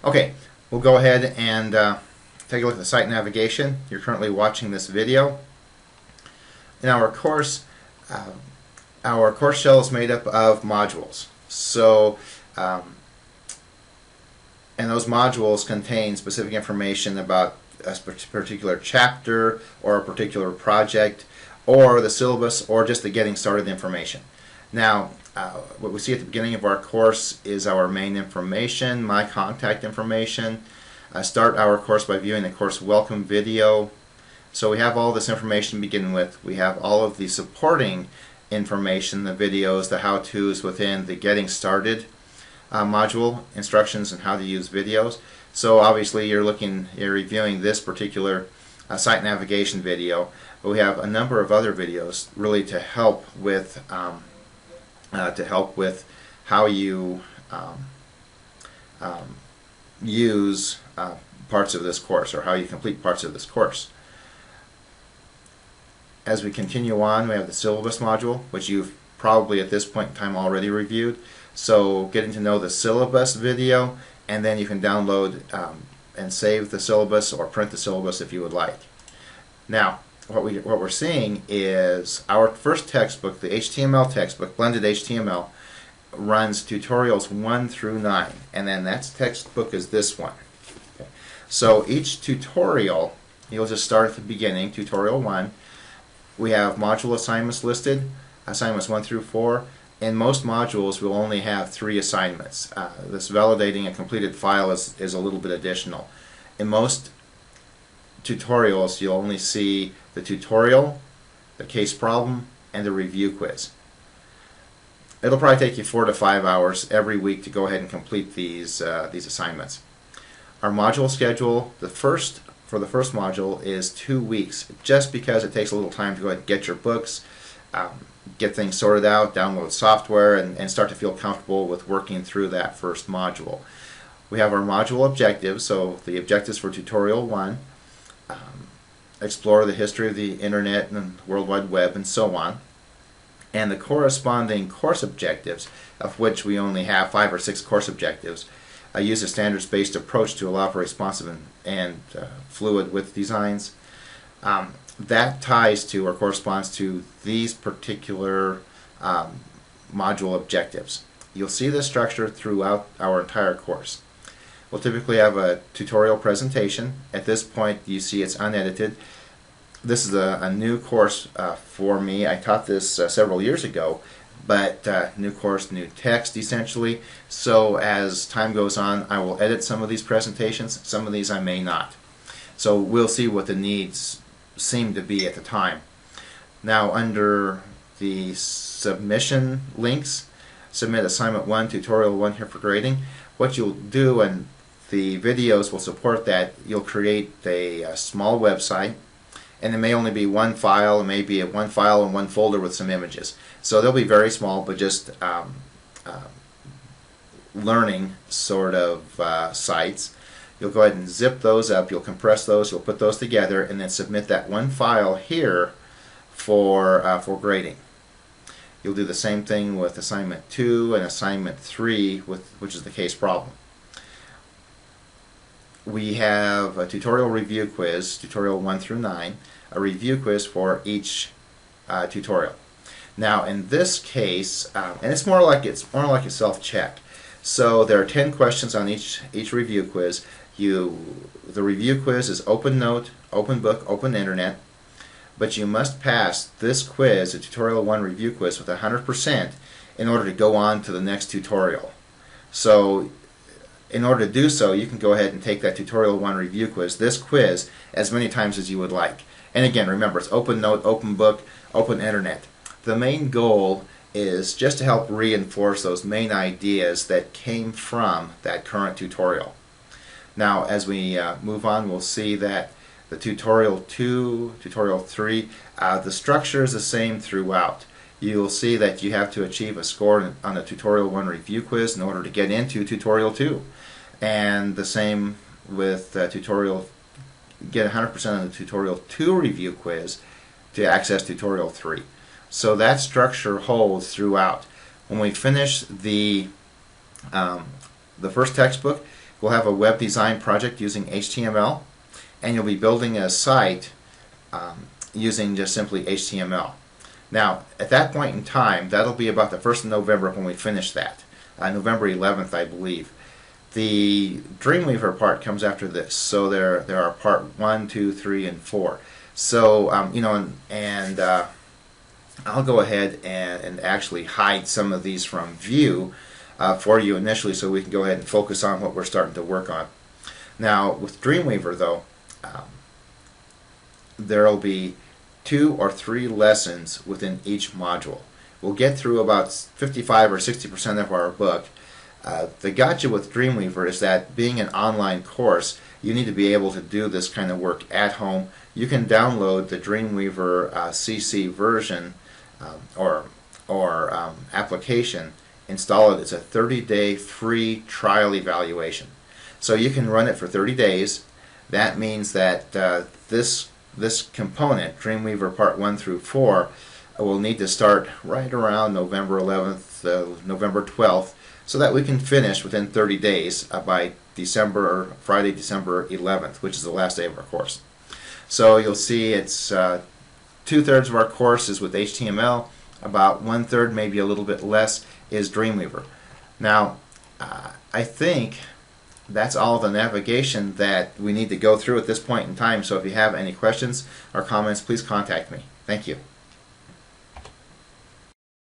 Okay, we'll go ahead and take a look at the site navigation. You're currently watching this video. In our course shell is made up of modules. So, and those modules contain specific information about a particular chapter or a particular project or the syllabus or just the getting started information. Now, what we see at the beginning of our course is our main information, my contact information. Start our course by viewing the course welcome video. So we have all this information to begin with. We have all of the supporting information, the videos, the how-tos within the getting started module, instructions on how to use videos. So obviously you're reviewing this particular site navigation video, but we have a number of other videos really to help with how you use parts of this course, or how you complete parts of this course. As we continue on, we have the syllabus module, which you've probably at this point in time already reviewed. So getting to know the syllabus video, and then you can download and save the syllabus or print the syllabus if you would like. Now, what we're seeing is our first textbook, the HTML textbook, Blended HTML, runs tutorials 1 through 9, and then that textbook is this one. Okay. So each tutorial, you'll just start at the beginning, tutorial 1. We have module assignments listed, assignments 1 through 4. In most modules, we'll only have 3 assignments. This validating a completed file is a little bit additional. In most tutorials, you'll only see the tutorial, the case problem, and the review quiz. It'll probably take you 4 to 5 hours every week to go ahead and complete these assignments. Our module schedule, for the first module, is 2 weeks, just because it takes a little time to go ahead and get your books, get things sorted out, download software, and start to feel comfortable with working through that first module. We have our module objectives, so the objectives for tutorial 1, explore the history of the internet and World Wide Web and so on, and the corresponding course objectives, of which we only have 5 or 6 course objectives. I use a standards-based approach to allow for responsive and fluid width designs. That ties to or corresponds to these particular module objectives. You'll see this structure throughout our entire course. We'll typically have a tutorial presentation. At this point, you see it's unedited. This is a new course for me. I taught this several years ago, but new course, new text essentially. So as time goes on, I will edit some of these presentations. Some of these I may not. So we'll see what the needs seem to be at the time. Now, under the submission links, submit assignment 1, tutorial 1 here for grading. What you'll do, and the videos will support that, you'll create a small website, and it may only be one file, it may be one file in one folder with some images. So they'll be very small, but just learning sort of sites. You'll go ahead and zip those up, you'll compress those, you'll put those together, and then submit that one file here for grading. You'll do the same thing with assignment 2 and assignment 3, which is the case problem. We have a tutorial review quiz, tutorial 1 through 9, a review quiz for each tutorial. Now, in this case, and it's more like a self-check. So there are 10 questions on each review quiz. The review quiz is open note, open book, open internet, but you must pass this quiz, the tutorial 1 review quiz, with 100% in order to go on to the next tutorial. So in order to do so, you can go ahead and take that tutorial 1 review quiz, this quiz, as many times as you would like. And again, remember, it's open note, open book, open internet. The main goal is just to help reinforce those main ideas that came from that current tutorial. Now, as we move on, we'll see that the tutorial 2, tutorial 3, the structure is the same throughout. You'll see that you have to achieve a score on the tutorial 1 review quiz in order to get into tutorial 2. And the same with tutorial, get 100% on the tutorial 2 review quiz to access tutorial 3. So that structure holds throughout. When we finish the first textbook, we'll have a web design project using HTML, and you'll be building a site using just simply HTML. Now, at that point in time, that'll be about the 1st of November when we finish that. November 11th, I believe. The Dreamweaver part comes after this, so there are part 1, 2, 3, and 4. So you know, and I'll go ahead and actually hide some of these from view for you initially, so we can go ahead and focus on what we're starting to work on. Now, with Dreamweaver, though, there will be 2 or 3 lessons within each module. We'll get through about 55 or 60% of our book. The gotcha with Dreamweaver is that being an online course, you need to be able to do this kind of work at home. You can download the Dreamweaver CC version or application, install it. It's a 30-day free trial evaluation. So you can run it for 30 days. That means that this component, Dreamweaver Part 1 through 4, will need to start right around November 11th, November 12th, so that we can finish within 30 days by Friday, December 11th, which is the last day of our course. So you'll see it's 2/3 of our course is with HTML, about 1/3, maybe a little bit less, is Dreamweaver. Now, I think that's all the navigation that we need to go through at this point in time. So if you have any questions or comments, please contact me. Thank you.